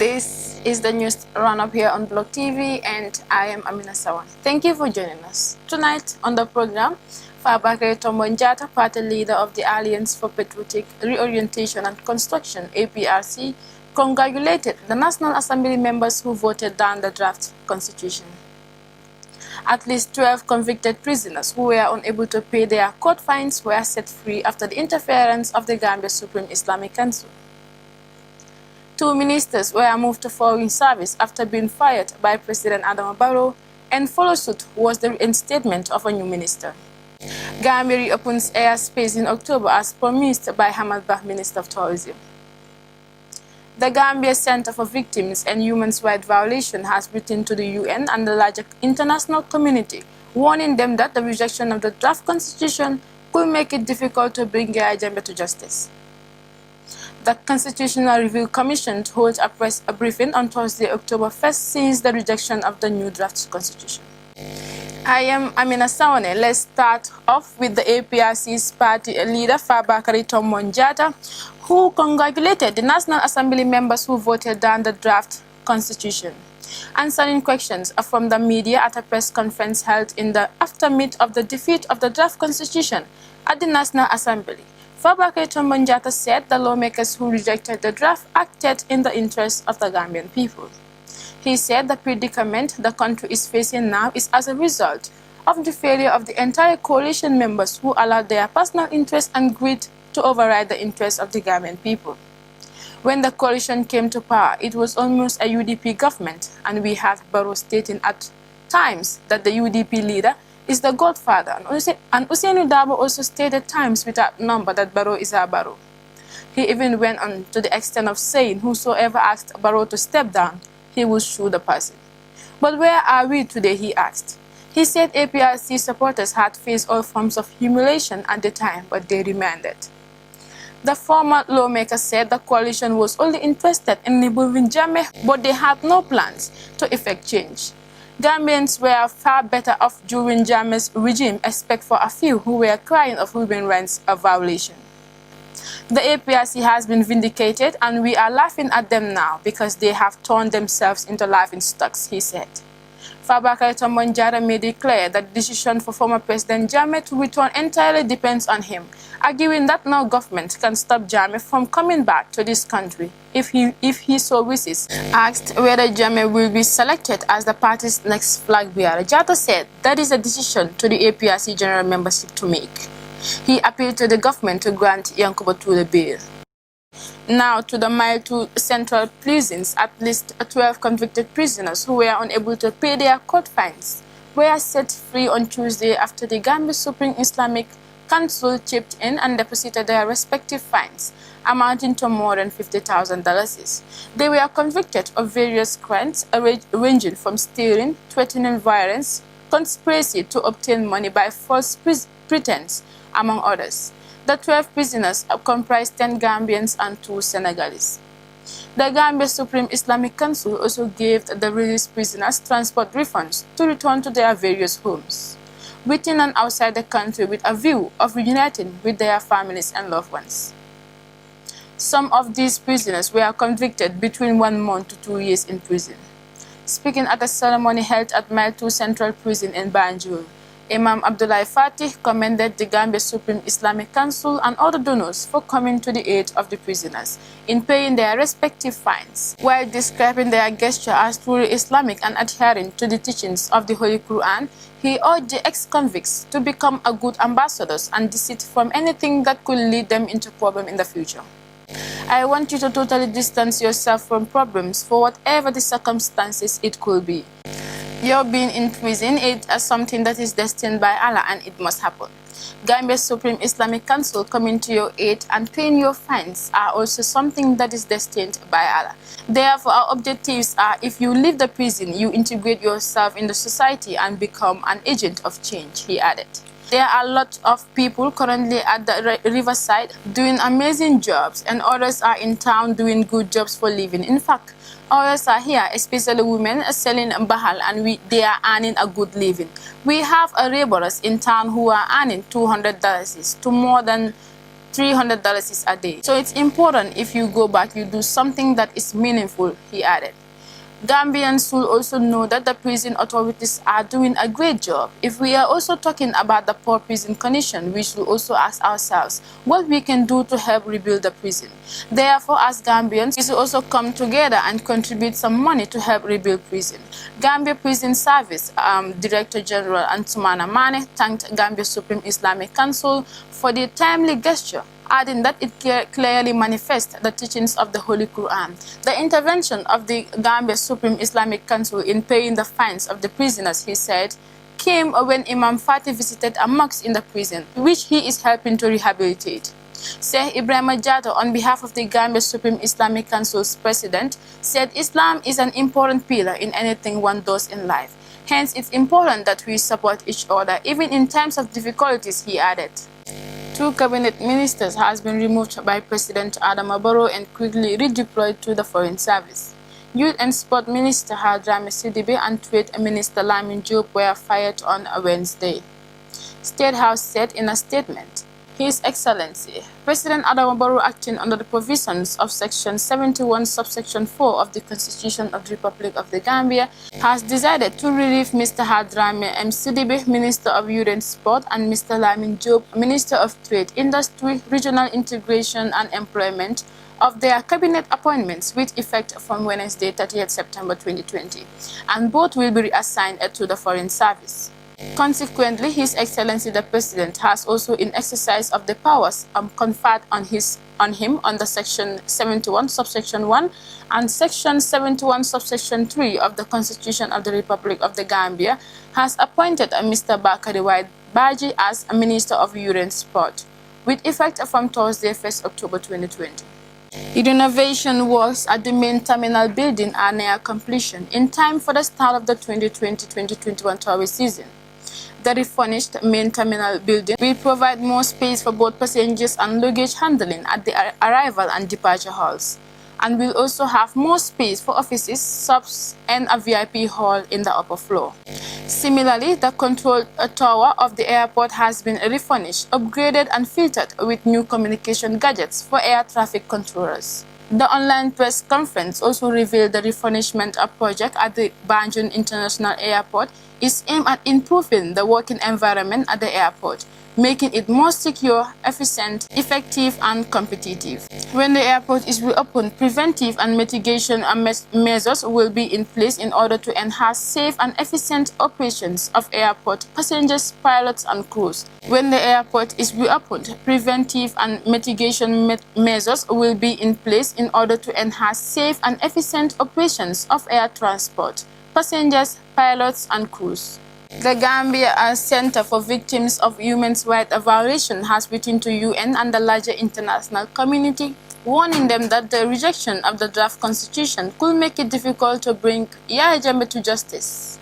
This is the news run-up here on Block TV, and I am Amina Sawan. Thank you for joining us. Tonight on the program, Fabakary Tombong Jatta, party leader of the Alliance for Patriotic Reorientation and Construction, APRC, congratulated the National Assembly members who voted down the draft constitution. At least 12 convicted prisoners who were unable to pay their court fines were set free after the interference of the Gambia Supreme Islamic Council. 2 ministers were moved to foreign service after being fired by President Adama Barrow, and follow suit was the reinstatement of a new minister. Gambia reopens airspace in October as promised by Hamad Bah, Minister of Tourism. The Gambia Center for Victims and Human Rights Violation has written to the UN and the larger international community, warning them that the rejection of the draft constitution could make it difficult to bring Yahya Jammeh to justice. The Constitutional Review Commission holds a briefing on Thursday, October 1st, since the rejection of the new draft constitution. I am Amina Sawane. Let's start off with the APRC's party leader, Fabakary Tombong Jatta, who congratulated the National Assembly members who voted down the draft constitution. Answering questions from the media at a press conference held in the aftermath of the defeat of the draft constitution at the National Assembly, Fabakary Tombong Jatta said the lawmakers who rejected the draft acted in the interest of the Gambian people. He said the predicament the country is facing now is as a result of the failure of the entire coalition members who allowed their personal interests and greed to override the interests of the Gambian people. When the coalition came to power, it was almost a UDP government, and we had Barrow stating at times that the UDP leader is the godfather, and Ousainou Darboe also stated times without number that Barrow is our Barrow. He even went on to the extent of saying whosoever asked Barrow to step down, he will shoot the person. But where are we today, he asked. He said APRC supporters had faced all forms of humiliation at the time, but they remanded. The former lawmaker said the coalition was only interested in removing Jammeh, but they had no plans to effect change. Gambians were far better off during Jammeh's regime, except for a few who were crying of human rights violation. The APRC has been vindicated, and we are laughing at them now because they have turned themselves into laughing stocks, he said. Fabakary Tombong Jatta made it clear that the decision for former President Jammeh to return entirely depends on him, arguing that no government can stop Jammeh from coming back to this country if he so wishes. Asked whether Jammeh will be selected as the party's next flag bearer, Jatta said that is a decision to the APRC general membership to make. He appealed to the government to grant Yankuba Toure bail. Now to the Mile 2 Central prisons, at least 12 convicted prisoners who were unable to pay their court fines were set free on Tuesday after the Gambia Supreme Islamic Council chipped in and deposited their respective fines, amounting to more than $50,000. They were convicted of various crimes ranging from stealing, threatening violence, conspiracy to obtain money by false pretense, among others. The 12 prisoners comprised 10 Gambians and 2 Senegalese. The Gambia Supreme Islamic Council also gave the released prisoners transport refunds to return to their various homes, within and outside the country, with a view of reuniting with their families and loved ones. Some of these prisoners were convicted between 1 month to 2 years in prison. Speaking at a ceremony held at Mile 2 Central Prison in Banjul, Imam Abdullahi Fatih commended the Gambia Supreme Islamic Council and other donors for coming to the aid of the prisoners in paying their respective fines, while describing their gesture as truly Islamic and adhering to the teachings of the Holy Quran. He urged the ex-convicts to become a good ambassadors and desist from anything that could lead them into problem in the future. I want you to totally distance yourself from problems for whatever the circumstances it could be. Your being in prison is something that is destined by Allah, and it must happen. Gambia Supreme Islamic Council coming to your aid and paying your fines are also something that is destined by Allah. Therefore, our objectives are, if you leave the prison, you integrate yourself in the society and become an agent of change, he added. There are a lot of people currently at the riverside doing amazing jobs, and others are in town doing good jobs for living. In fact, others are here, especially women selling bahal, and they are earning a good living. We have laborers in town who are earning $200 to more than $300 is a day. So it's important if you go back, you do something that is meaningful, he added. Gambians should also know that the prison authorities are doing a great job. If we are also talking about the poor prison condition, we should also ask ourselves what we can do to help rebuild the prison. Therefore, as Gambians, we should also come together and contribute some money to help rebuild prison. Gambia Prison Service Director General Antumana Mane thanked Gambia Supreme Islamic Council for the timely gesture, adding that it clearly manifests the teachings of the Holy Quran. The intervention of the Gambia Supreme Islamic Council in paying the fines of the prisoners, he said, came when Imam Fatih visited a mosque in the prison, which he is helping to rehabilitate. Sheikh Ibrahim Jatta, on behalf of the Gambia Supreme Islamic Council's president, said Islam is an important pillar in anything one does in life. Hence, it's important that we support each other, even in times of difficulties, he added. 2 cabinet ministers has been removed by President Adama Barrow and quickly redeployed to the Foreign Service. Youth and Sport Minister Hadrami Sidibe and Trade Minister Lamin Diop were fired on a Wednesday. State House said in a statement, His Excellency, President Adama Barrow, acting under the provisions of Section 71, subsection 4 of the Constitution of the Republic of the Gambia, has decided to relieve Mr. Hadrami M. Sidibe, Minister of Youth and Sport, and Mr. Lamin Diop, Minister of Trade, Industry, Regional Integration and Employment, of their cabinet appointments with effect from Wednesday, 30th September 2020, and both will be reassigned to the Foreign Service. Consequently, His Excellency the President has also, in exercise of the powers conferred on him under Section 71, subsection 1 and Section 71, subsection 3 of the Constitution of the Republic of the Gambia, has appointed Mr. Bakari White Baji as a Minister of Youth and Sport, with effect from Thursday, 1st October 2020. The renovation works at the main terminal building are near completion in time for the start of the 2020-2021 tourist season. The refurnished main terminal building will provide more space for both passengers and luggage handling at the arrival and departure halls, and will also have more space for offices, shops, and a VIP hall in the upper floor. Similarly, the control tower of the airport has been refurnished, upgraded, and fitted with new communication gadgets for air traffic controllers. The online press conference also revealed the refurnishment project at the Banjul International Airport is aimed at improving the working environment at the airport, making it more secure, efficient, effective, and competitive. When the airport is reopened, preventive and mitigation measures will be in place in order to enhance safe and efficient operations of airport passengers, pilots, and crews. When the airport is reopened, preventive and mitigation measures will be in place in order to enhance safe and efficient operations of air transport, passengers, pilots, and crews. The Gambia Center for Victims of Human Rights Violation has written to UN and the larger international community, warning them that the rejection of the draft constitution could make it difficult to bring Yahya Jammeh to justice.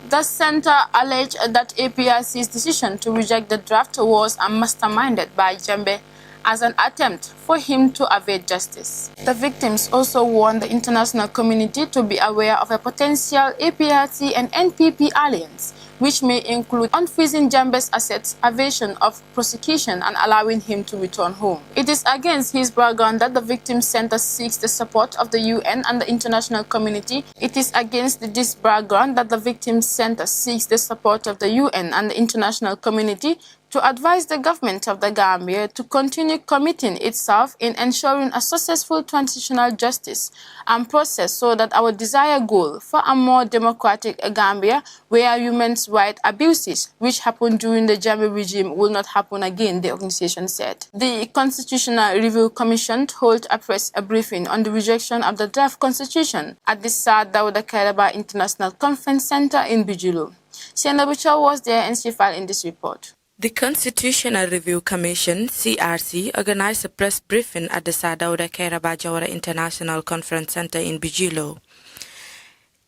The center alleged that APRC's decision to reject the draft was masterminded by Jammeh as an attempt for him to evade justice. The victims also warned the international community to be aware of a potential APRC and NPP alliance, which may include unfreezing Jammeh's assets, evasion of prosecution, and allowing him to return home. It is against his background that the Victims Center seeks the support of the UN and the international community. It is against this background that the Victims Center seeks the support of the UN and the international community to advise the government of the Gambia to continue committing itself in ensuring a successful transitional justice and process so that our desired goal for a more democratic Gambia where human rights abuses which happened during the Jammeh regime will not happen again, the organization said. The Constitutional Review Commission held a press briefing on the rejection of the draft constitution at the Sir Dawda Kairaba International Conference Center in Bijilo. Sienna Bucha was there and she filed in this report. The Constitutional Review Commission, CRC, organized a press briefing at the Sir Dawda Kairaba Jawara International Conference Center in Bijilo.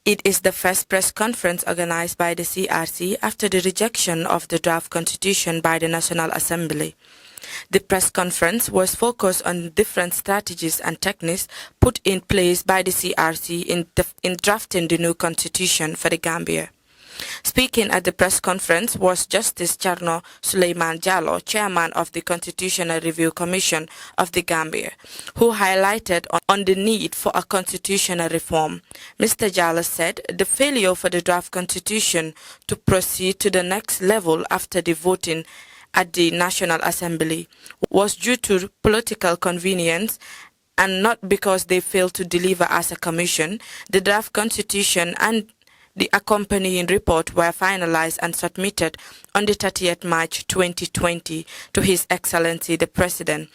It is the first press conference organized by the CRC after the rejection of the draft constitution by the National Assembly. The press conference was focused on different strategies and techniques put in place by the CRC in drafting the new constitution for the Gambia. Speaking at the press conference was Justice Charno Suleiman Jallow, chairman of the Constitutional Review Commission of the Gambia, who highlighted on the need for a constitutional reform. Mr. Jallow said the failure for the draft constitution to proceed to the next level after the voting at the National Assembly was due to political convenience and not because they failed to deliver as a commission. The draft constitution and the accompanying report were finalized and submitted on the 30th March 2020 to His Excellency the President.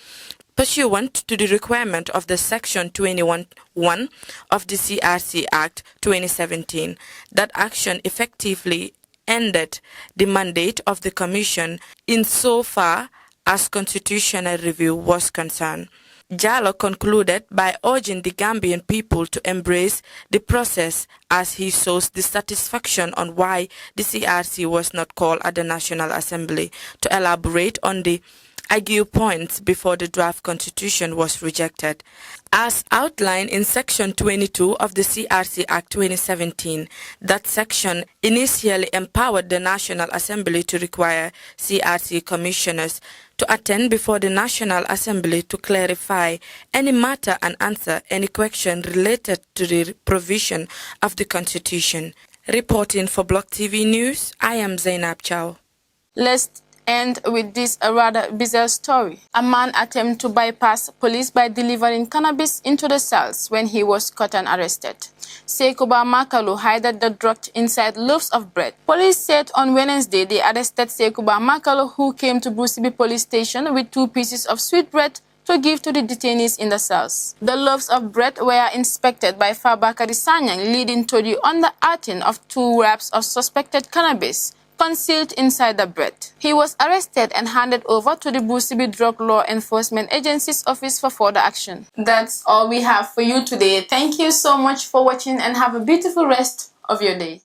Pursuant to the requirement of the Section 21(1) of the CRC Act 2017, that action effectively ended the mandate of the Commission insofar as constitutional review was concerned. Jallow concluded by urging the Gambian people to embrace the process as he shows dissatisfaction on why the CRC was not called at the National Assembly to elaborate on the argued points before the draft constitution was rejected. As outlined in Section 22 of the CRC Act 2017, that section initially empowered the National Assembly to require CRC commissioners to attend before the National Assembly to clarify any matter and answer any question related to the provision of the Constitution. Reporting for Block TV News, I am Zainab Chow. Let's end with this rather bizarre story. A man attempted to bypass police by delivering cannabis into the cells when he was caught and arrested. Sekuba Makalu hid the drug inside loaves of bread. Police said on Wednesday they arrested Sekuba Makalu, who came to Busibi police station with 2 pieces of sweet bread to give to the detainees in the cells. The loaves of bread were inspected by Fabakari Sanyang, leading to the unearthing of 2 wraps of suspected cannabis concealed inside the bread. He was arrested and handed over to the Busibi Drug Law Enforcement Agency's office for further action. That's all we have for you today. Thank you so much for watching and have a beautiful rest of your day.